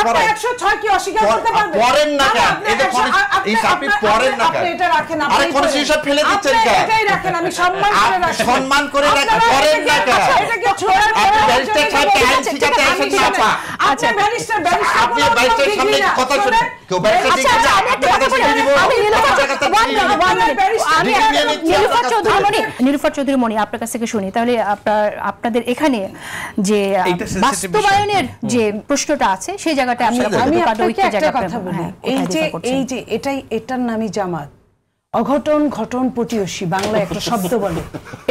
পড়াই 106 কি অস্বীকার করতে পারবেন? পড়েন না কেন? এই যে এই আপনি পড়েন না কেন? আপনি এটা রাখেন, আপনি আরে কোন হিসাব ফেলে দিচ্ছেন কেন? এটাই রাখেন, আমি সম্মান করে রাখি। সম্মান করে রাখেন, পড়েন না কেন? এটা কি ছোড়ার আপনি ব্যারিস্টার সাহেবকে আইন শিখাতে আসেন না আপা। আচ্ছা ব্যারিস্টার আপনি ব্যারিস্টার সামনে কথা শুনেন। কেউ ব্যারিস্টার শিখাতে আপনি কথা শুনে দিব। নীলুফার চৌধুরী মনি আপনার কাছ থেকে শুনি, তাহলে আপনাদের এখানে যে বাস্তবায়নের যে প্রশ্নটা আছে সেই জায়গাটা আমি একটা কথা বলি, এই যে এটার নামই জামাত। অঘটন ঘটন প্রতিয়সী বাংলা একটা শব্দ বলে।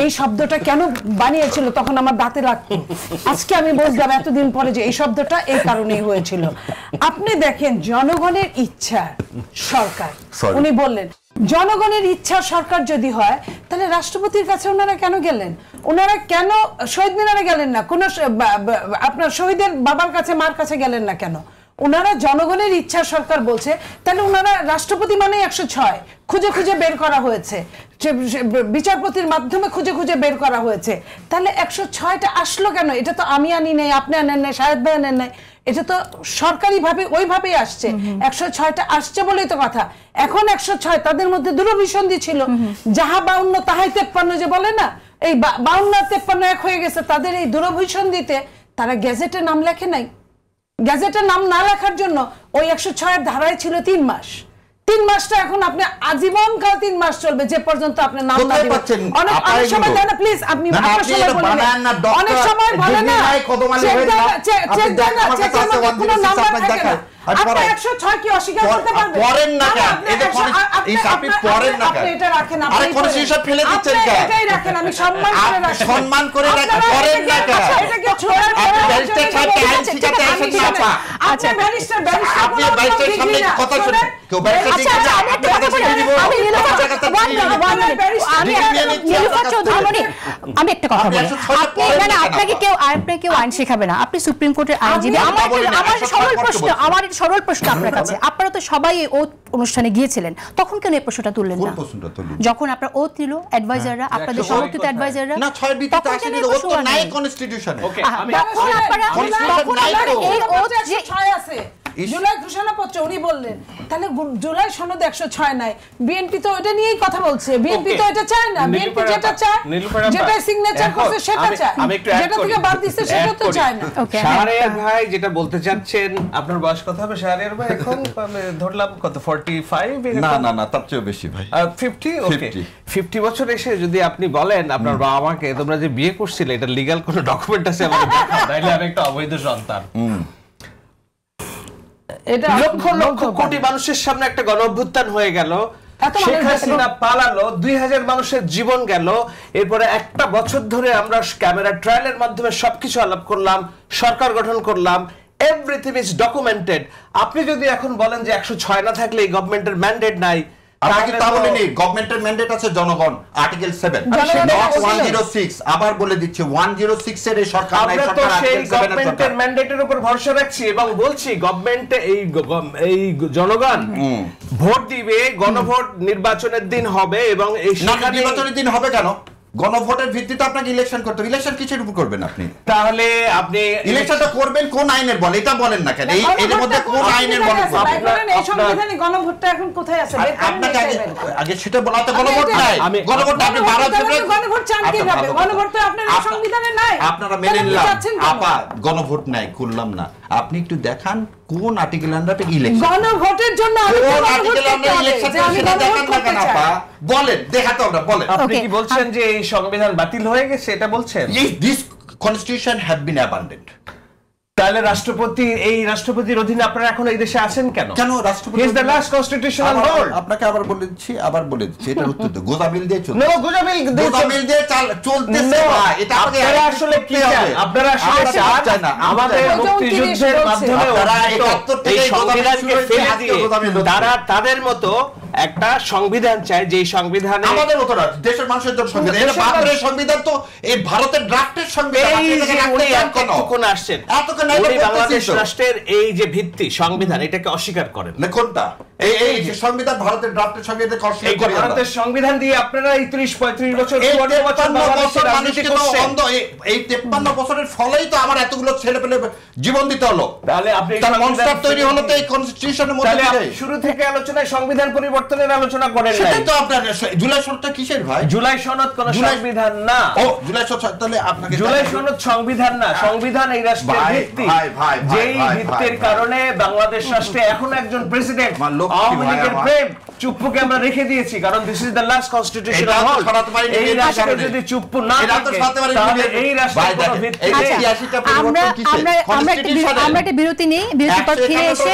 এই শব্দটা কেন বানিয়েছিল তখন আমার দাঁতে লাগতো, আজকে আমি বুঝলাম এতদিন পরে যে এই শব্দটা এই কারণেই হয়েছিল। আপনি দেখেন জনগণের ইচ্ছা সরকার, উনি বললেন জনগণের ইচ্ছা সরকার যদি হয় তাহলে রাষ্ট্রপতির কাছে ওনারা কেন গেলেন? ওনারা কেন শহীদ মিনারে গেলেন না? কোন আপনার শহীদের বাবার কাছে মার কাছে গেলেন না কেন? ওনারা জনগণের ইচ্ছা সরকার বলছে, তাহলে ওনারা রাষ্ট্রপতি মানে 106 খুঁজে খুঁজে বের করা হয়েছে, বিচারপতির মাধ্যমে খুঁজে খুঁজে বের করা হয়েছে, তাহলে 106টা আসলো কেন? এটা তো আমি আনি নাই, আপনি আনেন নাই, শাহেদ ভাই আনেন নাই, এটা তো সরকারি ভাবে ওইভাবেই আসছে। 106টা আসছে বলেই তো কথা। এখন 106 তাদের মধ্যে দূরভিসন্ধি ছিল, যাহা 52 তাহাই 53 যে বলে না, এই 52 আর 53 এক হয়ে গেছে। তাদের এই দূরভিসন্ধিতে তারা গেজেটে নাম লেখে নাই। গ্যাজেটের নাম না লেখার জন্য ওই 106 এর ধারায় ছিল 3 মাস। 3 মাসটা এখন আপনি আজীবন কাল 3 মাস চলবে, যে পর্যন্ত আপনি নাম না দিবেন। অনেক সময় দেন না প্লিজ, আপনি আপনার সময় বলেন না, অনেক সময় বলেন না চেক দেন না, চেকের মধ্যে কোনো নাম্বার থাকে না। আপনি 106 কি অস্বীকার করতে পারবেন? পড়েন না কেন? এই যে এই আপনি পড়েন না কেন? আপনি এটা রাখেন, আরে কোন হিসাব ফেলে দিচ্ছেন কেন? এটাই রাখেন, আমি সম্মান করে রাখি। সম্মান করে রাখেন, পড়েন না কেন? এটা কি ছোড়ার আপনি ব্যারিস্টার সাহেবকে আইন শিখাতে আসেন না আপা। আচ্ছা ব্যারিস্টার আপনি ব্যারিস্টার সামনে কথা শুনেন। কেউ ব্যারিস্টার শিখাতে আপনি কথা শুনে দিব। আমি একটা কথা বলি, আপনাকে কেউ আইন শেখাবে না, আপনি সুপ্রিম কোর্টের আইনজীবী। আমার সরল প্রশ্ন আপনার কাছে, আপনারা তো সবাই ওথ অনুষ্ঠানে গিয়েছিলেন, তখন কেন এই প্রশ্নটা তুললেন না? যখন আপনার ওথ নিল অ্যাডভাইজাররা, আপনাদের সমর্থিত অ্যাডভাইজাররা, না 6 বিতে তো আসলে ওথ তো নাই কনস্টিটিউশনে। ওকে আমি আপনারা এই ওথ যে 6 আছে জুলাই ঘোষণাপত্র উনি বললেন, তাহলে জুলাই সনদ 106 নাই। বিএনপি তো এটা নিয়েই কথা বলছে, বিএনপি তো এটা চায় না। বিএনপি যেটা চায়, যেটা সিগনেচার করছে সেটা চায়, যেটা থেকে বাদ দিচ্ছে সেটা তো চায় না। শাহরিয়ার ভাই যেটা বলতে চাচ্ছেন, আপনার বয়স কত হবে শাহরিয়ার ভাই? এখন ধরলাম কত 45? না তার চেয়ে বেশি ভাই, 50। ওকে 50 বছর এসে যদি আপনি বলেন আপনার বাবা মাকে তোমরা যে বিয়ে করছিলে এটা লিগ্যাল কোনো ডকুমেন্ট আছে আমাকে দেখাও, তাইলে আমি একটা অবৈধ সন্তান। এটা লক্ষ লক্ষ কোটি মানুষের সামনে একটা গণঅভ্যুত্থান হয়ে গেল, শেখ হাসিনা পালালো, 2000 মানুষের জীবন গেল। এরপরে একটা বছর ধরে আমরা ক্যামেরা ট্রায়ালের মাধ্যমে সবকিছু আলাপ করলাম, সরকার গঠন করলাম, এভরিথিং ইজ ডকুমেন্টেড। আপনি যদি এখন বলেন যে 106 না থাকলে এই গভর্নমেন্টের ম্যান্ডেট নাই, আপনাকে তা বলিনি। গভর্নমেন্টের ম্যান্ডেট আছে জনগণ, আর্টিকেল 7 নট 106। আবার বলে দিচ্ছি 106 এর সরকার নাই, সরকার আর্টিকেল 7 এর গভর্নমেন্টের ম্যান্ডেটের উপর ভরসা রাখছি এবং বলছি গভর্নমেন্টে এই জনগণ ভোট দিবে, গণভোট নির্বাচনের দিন হবে এবং এই নির্বাচনের দিন হবে কেন? গণভোটের ভিত্তিতে আপনাকে ইলেকশন করতে, ইলেকশন কিসের উপর করবেন আপনি? তাহলে আপনি ইলেকশনটা করবেন কোন আইনের বল, এটা বলেন না কেন? এর মধ্যে কোন আইনের বল? এই সংবিধানে গণভোটটা এখন কোথায় আছে? আপনাকে আগে সেটা বলাতে গণভোট নাই, গণভোট আপনি 12 ফেব্রুয়ারি গণভোট চান কিভাবে? গণভোট তো আপনার এই সংবিধানে নাই। আপনারা মেনে নিলাম আপা, গণভোট নাই, করলাম না। আপনি একটু দেখান কোন আর্টিকেল আন্ডারে ইলেকশন, গণভোটের জন্য আমি কোন আর্টিকেল আন্ডারে ইলেকশন সেটা দেখান না কেন আপা? বলেন, দেখাতে আমরা বলেন। আপনি কি বলছেন যে এই সংবিধান বাতিল হয়ে গেছে এটা বলছেন? This constitution have been abandoned. তাহলে রাষ্ট্রপতির অধীনে আপনারা এখন এই দেশে আছেন কেন? কেন রাষ্ট্রপতি is the last constitutional role. আপনাকে আবার বলে দিচ্ছি এটার উত্তর তো গোজামিল দিয়ে চলছে। গোজামিল দিয়ে চলতেছে ভাই, এটা আপনারা আসলে কি চান? আপনারা আসলে চান না আমাদের মুক্তিযুদ্ধের মাধ্যমে এই সংবিধানকে ফেলে দিয়ে তারা তাদের মতো একটা সংবিধান চায়, যে সংবিধানে আমাদের মতো না, দেশের মানুষের জন্য সংবিধান। এটা বাংলাদেশের সংবিধান তো এই ভারতের ড্রাফটের সংবিধান। এই যে উনি এতক্ষণ আসছেন, উনি বাংলাদেশ রাষ্ট্রের এই যে ভিত্তি সংবিধান, এটাকে অস্বীকার করেন না। কোনটা? এই যে সংবিধান, ভারতের ড্রাফটের সংবিধানকে অস্বীকার করেন। ভারতের সংবিধান দিয়ে আপনারা এই 30-35 বছর 54 বছর বাংলাদেশের রাজনীতি করছেন। এই 53 বছরের ফলেই তো আমার এতগুলো ছেলেপেলে জীবন দিতে হলো। তাহলে আপনি তার মনস্টার তৈরি হলো তো এই কনস্টিটিউশনের মধ্যে দিয়ে। শুরু থেকে আলোচনায় সংবিধান পরিবর্তনের আলোচনা করেন নাই। সেটাই তো আপনার জুলাই সনদটা কিসের ভাই? জুলাই সনদ কোন সংবিধান না। ও জুলাই সনদ, তাহলে আপনাকে জুলাই সনদ সংবিধান না, সংবিধান এই রাষ্ট্রের ভিত্তি। যেই ভিত্তির কারণে বাংলাদেশ রাষ্ট্রে এখন একজন প্রেসিডেন্ট। আওয়ামী লীগের প্রেম চুপ্পুকে আমরা রেখে দিয়েছি, কারণ this is the last constitutional হল। এই রাষ্ট্রে যদি চুপ্পু না থাকে তাহলে এই রাষ্ট্রের কোনো ভিত্তি নেই। আমরা একটা বিরতি নেই, বিরতির পর ফিরে এসে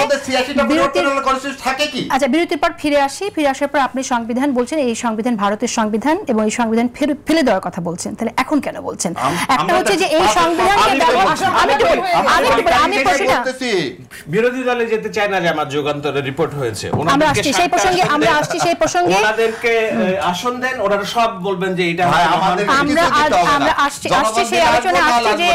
বিরতির পর ফিরে আসি। ফিরে আসার পর আপনি সংবিধান বলছেন, এই সংবিধান ভারতের সংবিধান এবং এই সংবিধান ফেলে দেওয়ার কথা বলছেন, তাহলে এখন কেন বলছেন? একটা হচ্ছে যে এই সংবিধানকে বিরোধী দলে যেতে চায় না, যে আমার যুগান্তরে রিপোর্ট হয়েছে। আমরা আসছি সেই প্রসঙ্গে ওনাদেরকে আসন দেন, ওনারা সব বলবেন যে এটা আমরা আসছি সেই আলোচনা আসছে যে